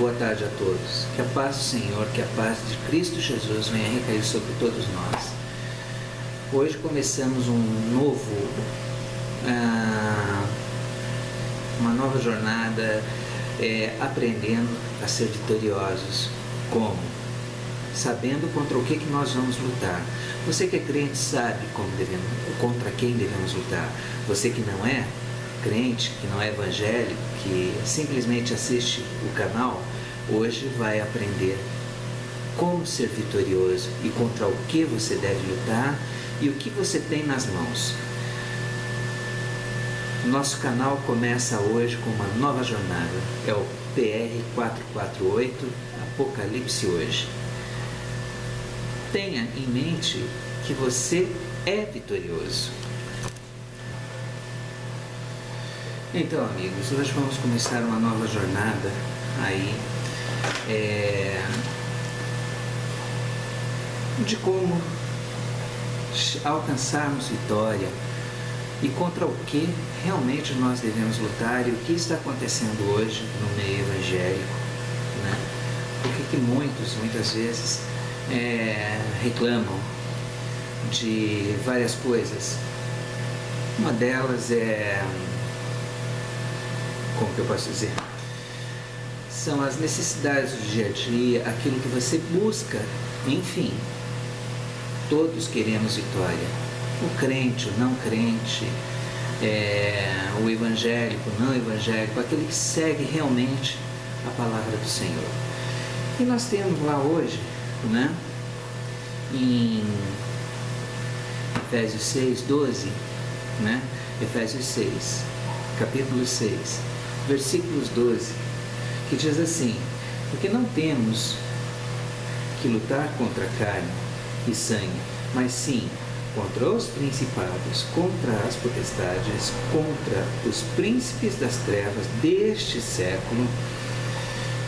boa tarde a todos. Que a paz do Senhor, que a paz de Cristo Jesus venha recair sobre todos nós. Hoje começamos uma nova jornada, aprendendo a ser vitoriosos. Como? Sabendo contra o que nós vamos lutar. Você que é crente sabe contra quem devemos lutar. Você que não é crente, que não é evangélico, que simplesmente assiste o canal, hoje vai aprender como ser vitorioso e contra o que você deve lutar e o que você tem nas mãos. Nosso canal começa hoje com uma nova jornada, é o PR 448, Apocalipse hoje. Tenha em mente que você é vitorioso. Então, amigos, hoje vamos começar uma nova jornada aí, de como alcançarmos vitória e contra o que realmente nós devemos lutar e o que está acontecendo hoje no meio evangélico, né? Porque muitas vezes reclamam de várias coisas. Uma delas como que eu posso dizer? São as necessidades do dia a dia, aquilo que você busca, enfim. Todos queremos vitória. O crente, o não crente, o evangélico, o não evangélico, aquele que segue realmente a palavra do Senhor. E nós temos lá hoje, né, em Efésios 6, 12, né, Efésios 6, capítulo 6, versículos 12, que diz assim: porque não temos que lutar contra carne e sangue, mas sim contra os principados, contra as potestades, contra os príncipes das trevas deste século,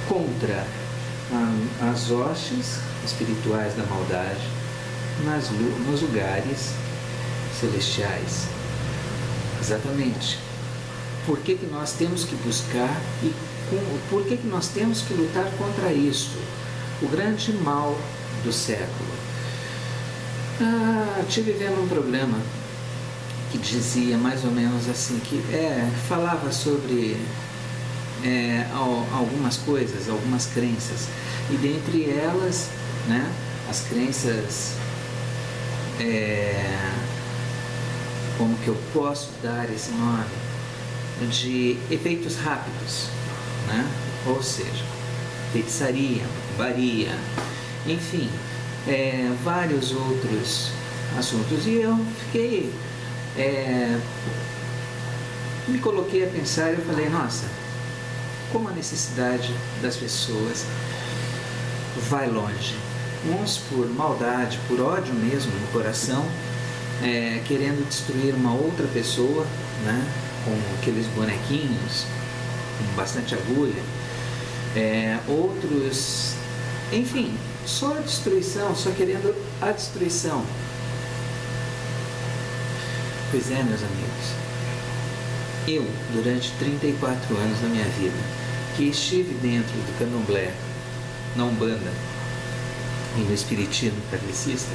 contra as hostes espirituais da maldade nos lugares celestiais. Exatamente. Por que nós temos que buscar e por que nós temos que lutar contra isso? O grande mal do século. Tive vendo um programa que dizia mais ou menos assim, que falava sobre algumas coisas, algumas crenças, e dentre elas, né, as crenças, como que eu posso dar esse nome, de efeitos rápidos, né? Ou seja, feitiçaria, varia, enfim, vários outros assuntos. E eu fiquei, me coloquei a pensar e eu falei, nossa, como a necessidade das pessoas vai longe. Uns por maldade, por ódio mesmo no coração, querendo destruir uma outra pessoa, né, com aqueles bonequinhos, com bastante agulha. Outros, enfim, só a destruição, só querendo a destruição. Pois é, meus amigos, eu, durante 34 anos da minha vida, que estive dentro do candomblé, na Umbanda e no espiritismo kardecista,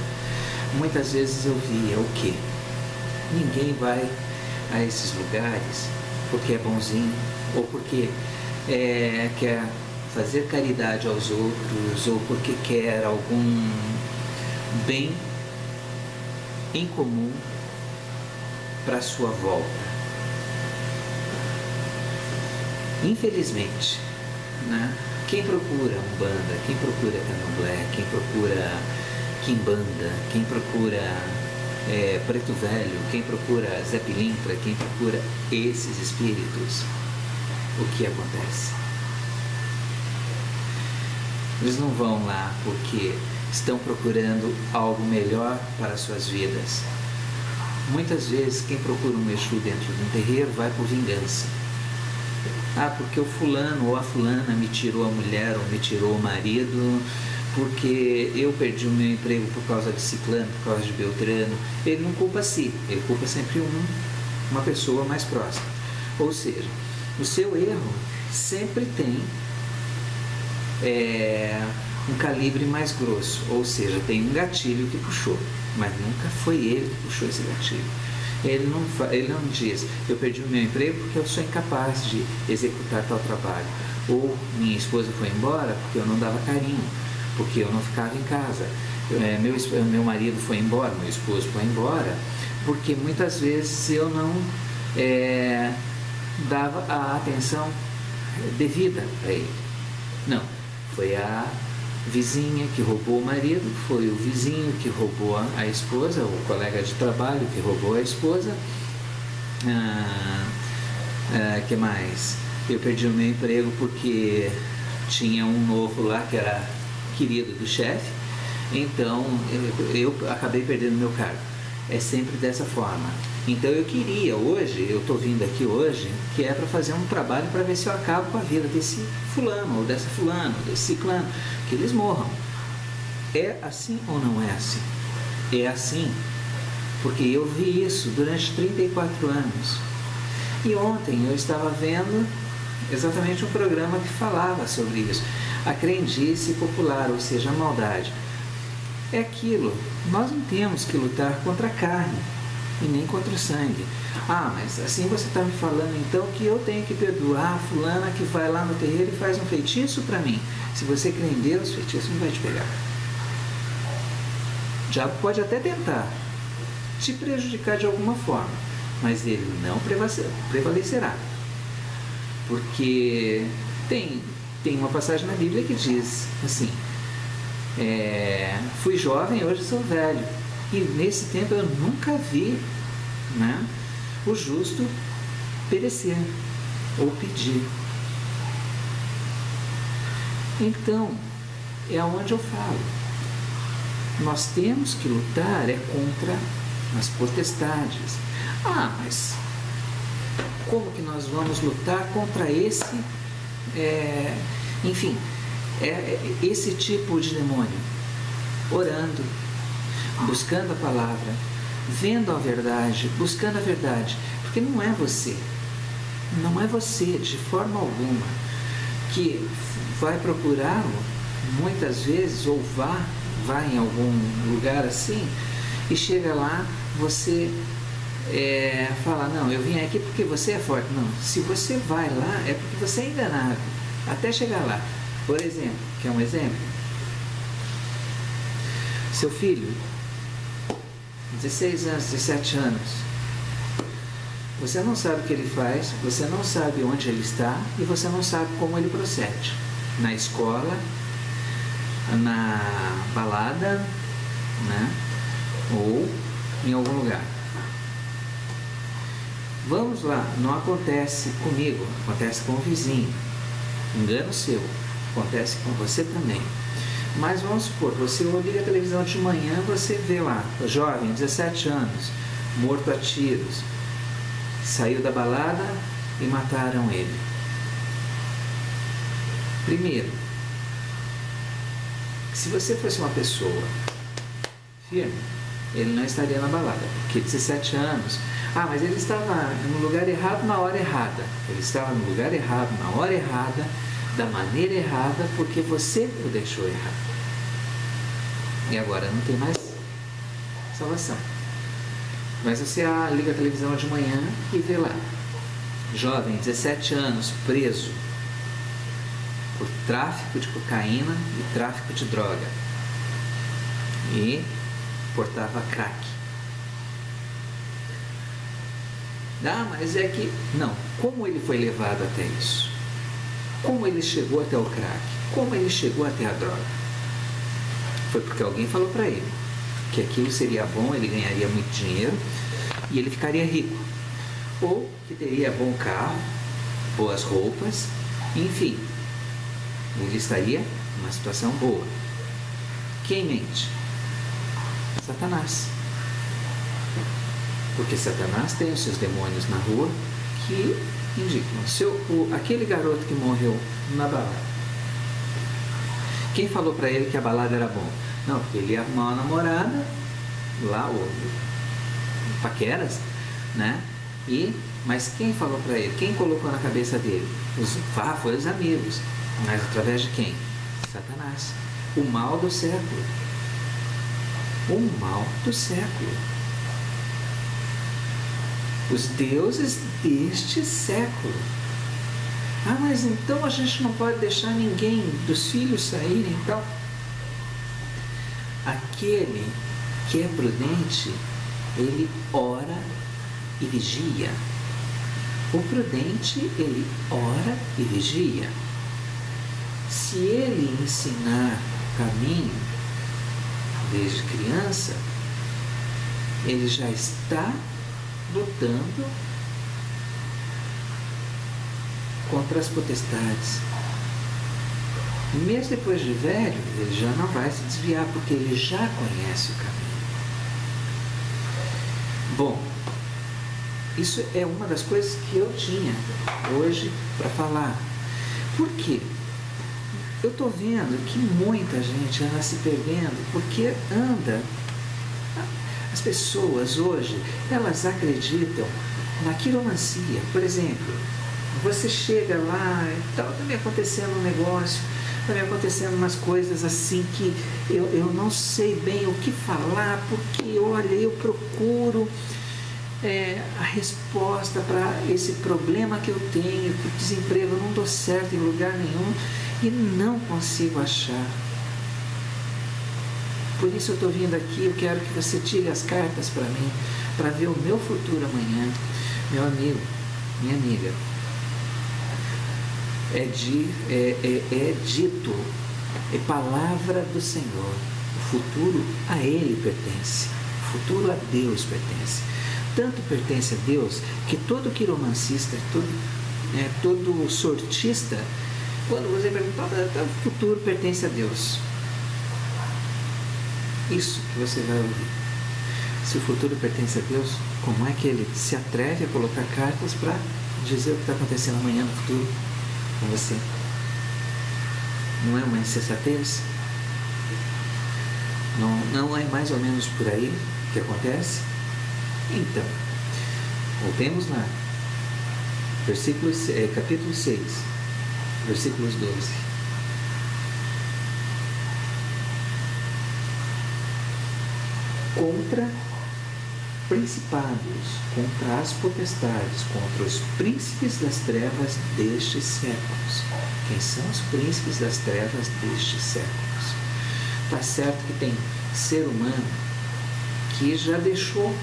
muitas vezes eu via o quê? Ninguém vai a esses lugares porque é bonzinho ou porque quer fazer caridade aos outros ou porque quer algum bem em comum para a sua volta. Infelizmente, né? Quem procura Umbanda, quem procura Candomblé, quem procura Quimbanda, quem procura Preto Velho, quem procura Zé Pilintra, quem procura esses espíritos, o que acontece? Eles não vão lá porque estão procurando algo melhor para as suas vidas. Muitas vezes quem procura um Exu dentro de um terreiro vai por vingança. Porque o fulano ou a fulana me tirou a mulher ou me tirou o marido, porque eu perdi o meu emprego por causa de ciclano, por causa de beltrano. Ele não culpa si, ele culpa sempre uma pessoa mais próxima. Ou seja, o seu erro sempre tem um calibre mais grosso, ou seja, tem um gatilho que puxou, mas nunca foi ele que puxou esse gatilho. Ele não diz, eu perdi o meu emprego porque eu sou incapaz de executar tal trabalho, ou minha esposa foi embora porque eu não dava carinho, porque eu não ficava em casa, meu marido foi embora, meu esposo foi embora, porque muitas vezes eu não dava a atenção devida a ele. Não, foi a vizinha que roubou o marido, foi o vizinho que roubou a esposa, o colega de trabalho que roubou a esposa. Que mais? Eu perdi o meu emprego porque tinha um novo lá que era querido do chefe, então eu acabei perdendo meu cargo. É sempre dessa forma. Então eu queria hoje, eu estou vindo aqui hoje, que é para fazer um trabalho para ver se eu acabo com a vida desse fulano, ou dessa fulana, ou desse ciclano, que eles morram. É assim ou não é assim? É assim, porque eu vi isso durante 34 anos. E ontem eu estava vendo exatamente um programa que falava sobre isso. A crendice popular, ou seja, a maldade. É aquilo, nós não temos que lutar contra a carne e nem contra o sangue. Ah, mas assim você está me falando então que eu tenho que perdoar a fulana que vai lá no terreiro e faz um feitiço para mim. Se você crê em Deus, o feitiço não vai te pegar. O diabo pode até tentar te prejudicar de alguma forma, mas ele não prevalecerá. Porque tem uma passagem na Bíblia que diz assim, fui jovem, hoje sou velho. E nesse tempo eu nunca vi, né, o justo perecer ou pedir. Então, é onde eu falo. Nós temos que lutar contra as potestades. Ah, mas como que nós vamos lutar contra esse, esse tipo de demônio? Orando, buscando a palavra, vendo a verdade, buscando a verdade, porque não é você de forma alguma que vai procurá-lo muitas vezes, ou vai em algum lugar assim, e chega lá, você fala, não, eu vim aqui porque você é forte. Não, se você vai lá, é porque você é enganado, até chegar lá. Por exemplo, quer um exemplo? Seu filho, 16 anos, 17 anos, você não sabe o que ele faz, você não sabe onde ele está e você não sabe como ele procede. Na escola, na balada, né? Ou em algum lugar. Vamos lá, não acontece comigo, acontece com o vizinho. Engano seu, acontece com você também. Mas vamos supor, você liga a televisão de manhã, você vê lá, jovem, 17 anos, morto a tiros, saiu da balada e mataram ele. Primeiro, se você fosse uma pessoa firme, ele não estaria na balada, porque 17 anos, mas ele estava no lugar errado na hora errada. Ele estava no lugar errado, na hora errada, da maneira errada, porque você o deixou errado. E agora não tem mais salvação. Mas você liga a televisão de manhã e vê lá, jovem, 17 anos, preso por tráfico de cocaína e tráfico de droga. E portava crack. Mas é que... Não, como ele foi levado até isso? Como ele chegou até o crack? Como ele chegou até a droga? Foi porque alguém falou para ele que aquilo seria bom, ele ganharia muito dinheiro e ele ficaria rico. Ou que teria bom carro, boas roupas, enfim, ele estaria numa situação boa. Quem mente? Satanás. Porque Satanás tem os seus demônios na rua que indicam. Aquele garoto que morreu na balada, quem falou para ele que a balada era bom? Não, porque ele ia arrumar uma namorada lá, o paqueras, né? Mas quem falou para ele? Quem colocou na cabeça dele? Foi os amigos. Mas através de quem? Satanás. O mal do século. O mal do século. Os deuses deste século. Ah, mas então a gente não pode deixar ninguém dos filhos saírem, então. Aquele que é prudente, ele ora e vigia. O prudente, ele ora e vigia. Se ele ensinar o caminho desde criança, ele já está lutando contra as potestades. E mesmo depois de velho, ele já não vai se desviar, porque ele já conhece o caminho. Bom, isso é uma das coisas que eu tinha hoje para falar. Por quê? Eu estou vendo que muita gente anda se perdendo, porque as pessoas hoje, elas acreditam na quiromancia. Por exemplo, você chega lá e tal, está me acontecendo um negócio, está me acontecendo umas coisas assim que eu não sei bem o que falar, porque olha, eu procuro a resposta para esse problema que eu tenho, por desemprego, eu não dou certo em lugar nenhum e não consigo achar. Por isso eu estou vindo aqui, eu quero que você tire as cartas para mim, para ver o meu futuro amanhã. Meu amigo, minha amiga, é dito, é palavra do Senhor. O futuro a Ele pertence, o futuro a Deus pertence. Tanto pertence a Deus que todo quiromancista, todo sortista, quando você pergunta, o futuro pertence a Deus. Isso que você vai ouvir. Se o futuro pertence a Deus, como é que ele se atreve a colocar cartas para dizer o que está acontecendo amanhã no futuro com você? Não é uma insensatez? Não é mais ou menos por aí que acontece? Então, voltemos lá. Capítulo 6, versículos 12. Contra principados, contra as potestades, contra os príncipes das trevas destes séculos. Quem são os príncipes das trevas destes séculos? Está certo que tem ser humano que já deixou,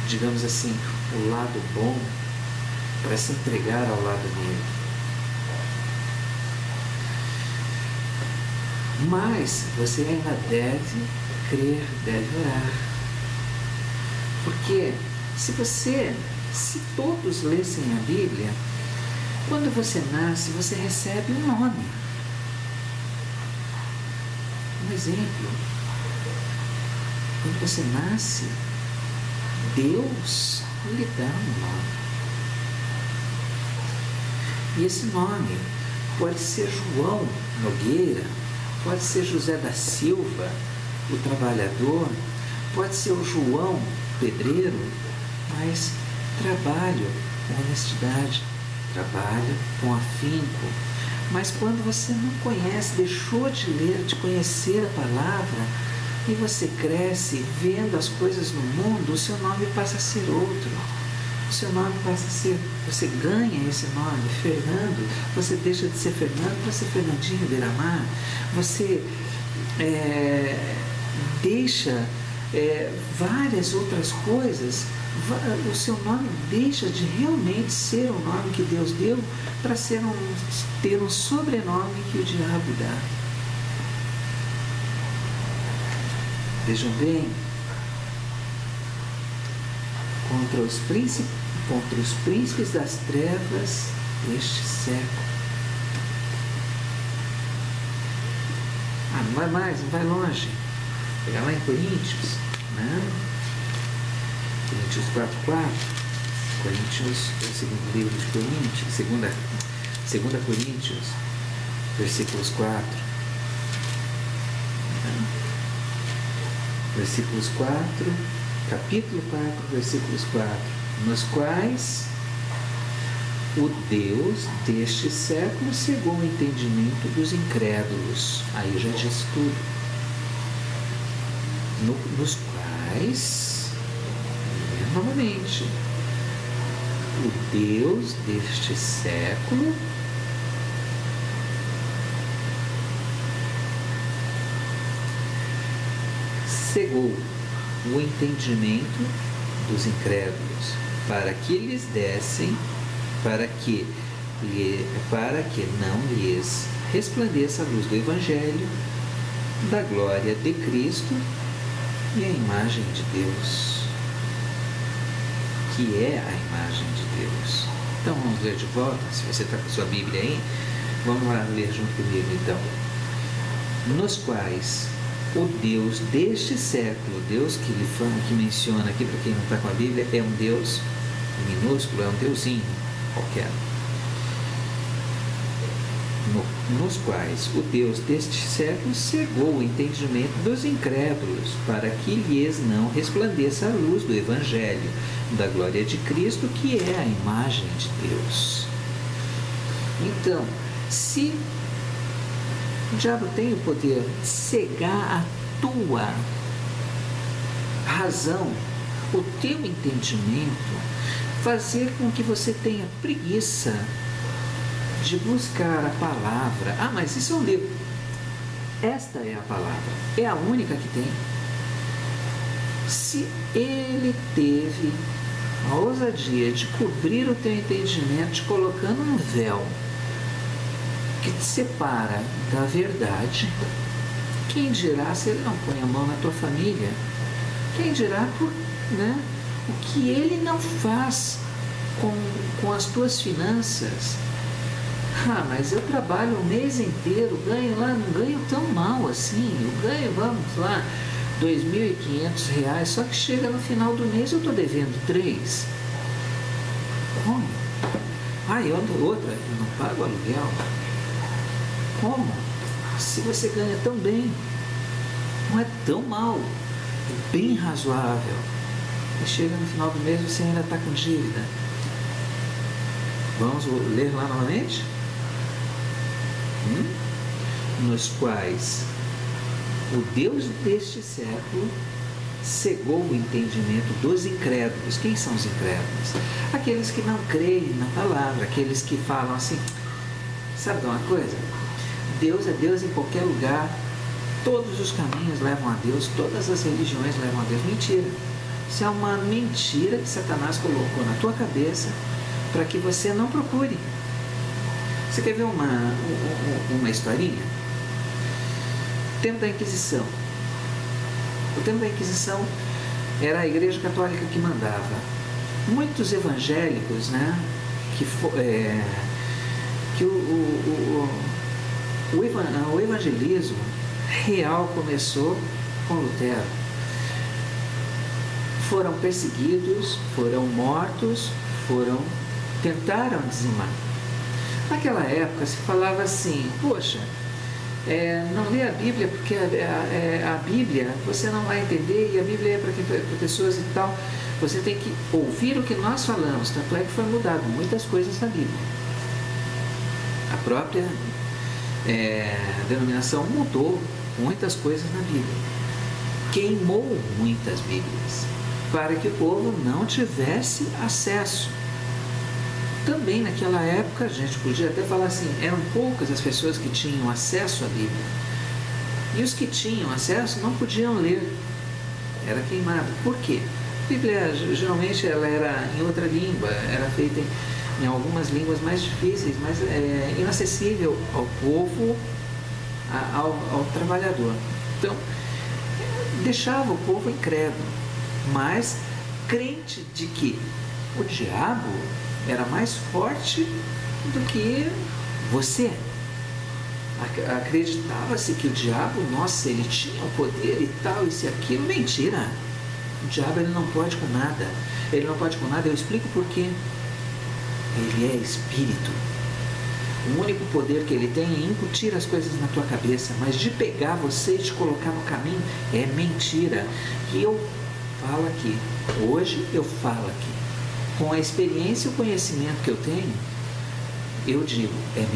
digamos assim, o lado bom para se entregar ao lado negro. Mas você ainda deve crer, deve orar. Porque se todos lessem a Bíblia, quando você nasce, você recebe um nome. Um exemplo. Quando você nasce, Deus lhe dá um nome. E esse nome pode ser João Nogueira, pode ser José da Silva, o trabalhador, pode ser o João Pedreiro, mas trabalho com honestidade, trabalho com afinco. Mas quando você não conhece, deixou de ler, de conhecer a palavra, e você cresce vendo as coisas no mundo, o seu nome passa a ser outro. O seu nome passa a ser, você ganha esse nome, Fernando, você deixa de ser Fernando para ser Fernandinho Beiramar, você deixa várias outras coisas, o seu nome deixa de realmente ser o nome que Deus deu para ter um sobrenome que o diabo dá. Vejam bem, contra os príncipes das trevas deste século. Não vai mais, não vai longe. Pegar lá em Coríntios, né? Coríntios 4:4. Coríntios, é o segundo livro de Coríntios, 2 Coríntios, versículos 4. Versículos 4, capítulo 4, versículos 4, nos quais o Deus deste século cegou o entendimento dos incrédulos. Aí já disse tudo. Nos quais, novamente, o Deus deste século cegou o entendimento dos incrédulos, para que lhes dessem, para que não lhes resplandeça a luz do Evangelho, da glória de Cristo e a imagem de Deus, que é a imagem de Deus. Então vamos ler de volta, se você está com a sua Bíblia aí, vamos lá ler junto comigo então. Nos quais o Deus deste século, Deus que menciona aqui, para quem não está com a Bíblia, é um Deus minúsculo, é um deusinho qualquer. Nos quais o Deus deste século cegou o entendimento dos incrédulos, para que lhes não resplandeça a luz do Evangelho, da glória de Cristo, que é a imagem de Deus. Então, se o diabo tem o poder de cegar a tua razão, o teu entendimento, fazer com que você tenha preguiça de buscar a palavra. Ah, mas isso é um livro. Esta é a palavra. É a única que tem. Se ele teve a ousadia de cobrir o teu entendimento, te colocando um véu que te separa da verdade, quem dirá se ele não põe a mão na tua família? Quem dirá o que ele não faz com as tuas finanças? Ah, mas eu trabalho o mês inteiro, ganho lá, não ganho tão mal assim. Eu ganho, vamos lá, R$2.500, só que chega no final do mês eu estou devendo 3. Como? Ah, e outra, eu não pago aluguel. Como? Se você ganha tão bem, não é tão mal, é bem razoável. E chega no final do mês você ainda está com dívida. Vamos ler lá novamente? Nos quais o Deus deste século cegou o entendimento dos incrédulos. Quem são os incrédulos? Aqueles que não creem na palavra, aqueles que falam assim, sabe de uma coisa? Deus é Deus em qualquer lugar, todos os caminhos levam a Deus, todas as religiões levam a Deus. Mentira. Isso é uma mentira que Satanás colocou na tua cabeça para que você não procure. Você quer ver uma historinha? O tempo da Inquisição. O tempo da Inquisição era a Igreja Católica que mandava. Muitos evangélicos, o evangelismo real começou com Lutero. Foram perseguidos, foram mortos, tentaram dizimar. Naquela época se falava assim, poxa, não lê a Bíblia porque a Bíblia você não vai entender e a Bíblia é para pessoas e tal. Você tem que ouvir o que nós falamos, tanto é que foi mudado muitas coisas na Bíblia. A própria denominação mudou muitas coisas na Bíblia. Queimou muitas Bíblias para que o povo não tivesse acesso. Também naquela época, a gente podia até falar assim, eram poucas as pessoas que tinham acesso à Bíblia. E os que tinham acesso não podiam ler. Era queimado. Por quê? A Bíblia, geralmente, ela era em outra língua, era feita em algumas línguas mais difíceis, mais inacessível ao povo, ao trabalhador. Então, deixava o povo incrédulo, mas crente de que o diabo era mais forte do que você. Acreditava-se que o diabo, nossa, ele tinha o poder e tal, isso e aquilo. Mentira! O diabo, ele não pode com nada. Ele não pode com nada, eu explico por quê. Ele é espírito. O único poder que ele tem é incutir as coisas na tua cabeça, mas de pegar você e te colocar no caminho é mentira. E eu falo aqui, hoje eu falo aqui, com a experiência e o conhecimento que eu tenho, eu digo, é mentira.